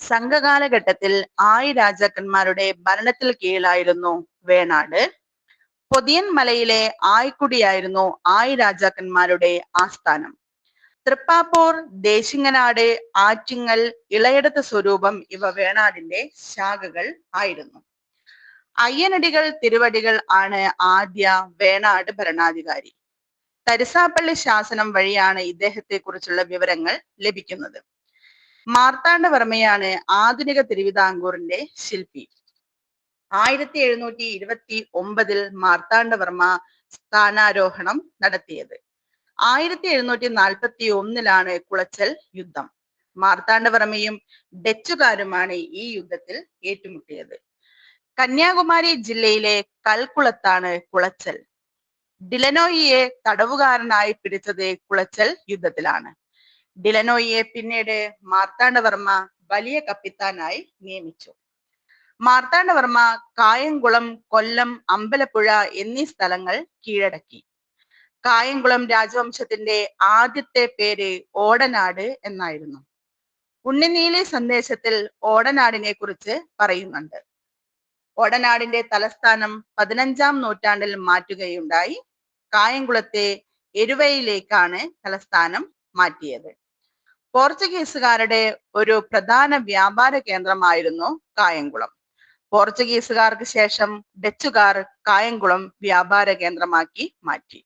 സംഘകാലഘട്ടത്തിൽ ആയി രാജാക്കന്മാരുടെ ഭരണത്തിൽ കീഴിലായിരുന്നു വേണാട്. പൊതിയൻ മലയിലെ ആയ്ക്കുടിയായിരുന്നു ആയി രാജാക്കന്മാരുടെ ആസ്ഥാനം. തൃപ്പാപ്പൂർ, ദേശിങ്ങനാട്, ആറ്റിങ്ങൽ, ഇളയടത്ത് സ്വരൂപം ഇവ വേണാടിന്റെ ശാഖകൾ ആയിരുന്നു. അയ്യനടികൾ തിരുവടികൾ ആണ് ആദ്യ വേണാട് ഭരണാധികാരി. തരിസാപ്പള്ളി ശാസനം വഴിയാണ് ഇദ്ദേഹത്തെ കുറിച്ചുള്ള വിവരങ്ങൾ ലഭിക്കുന്നത്. മാർത്താണ്ഡവർമ്മയാണ് ആധുനിക തിരുവിതാംകൂറിന്റെ ശില്പി. 1729 മാർത്താണ്ഡവർമ്മ സ്ഥാനാരോഹണം നടത്തിയത്. 1741 കുളച്ചൽ യുദ്ധം. മാർത്താണ്ഡവർമ്മയും ഡച്ചുകാരുമാണ് ഈ യുദ്ധത്തിൽ ഏറ്റുമുട്ടിയത്. കന്യാകുമാരി ജില്ലയിലെ കൽക്കുളത്താണ് കുളച്ചൽ. ഡിലനോയിയെ തടവുകാരനായി പിടിച്ചത് കുളച്ചൽ യുദ്ധത്തിലാണ്. ഡിലനോയിയെ പിന്നീട് മാർത്താണ്ഡവർമ്മ വലിയ കപ്പിത്താനായി നിയമിച്ചു. മാർത്താണ്ഡവർമ്മ കായംകുളം, കൊല്ലം, അമ്പലപ്പുഴ എന്നീ സ്ഥലങ്ങൾ കീഴടക്കി. കായംകുളം രാജവംശത്തിന്റെ ആദ്യത്തെ പേര് ഓടനാട് എന്നായിരുന്നു. ഉണ്ണിനീലി സന്ദേശത്തിൽ ഓടനാടിനെ കുറിച്ച് പറയുന്നുണ്ട്. ഓടനാടിന്റെ തലസ്ഥാനം 15-ാം നൂറ്റാണ്ടിൽ മാറ്റുകയുണ്ടായി. കായംകുളത്തെ എരുവയിലേക്കാണ് തലസ്ഥാനം മാറ്റിയത്. പോർച്ചുഗീസുകാരുടെ ഒരു പ്രധാന വ്യാപാര കേന്ദ്രമായിരുന്നു കായംകുളം. പോർച്ചുഗീസുകാർക്ക് ശേഷം ഡച്ചുകാർ കായംകുളം വ്യാപാര കേന്ദ്രമാക്കി മാറ്റി.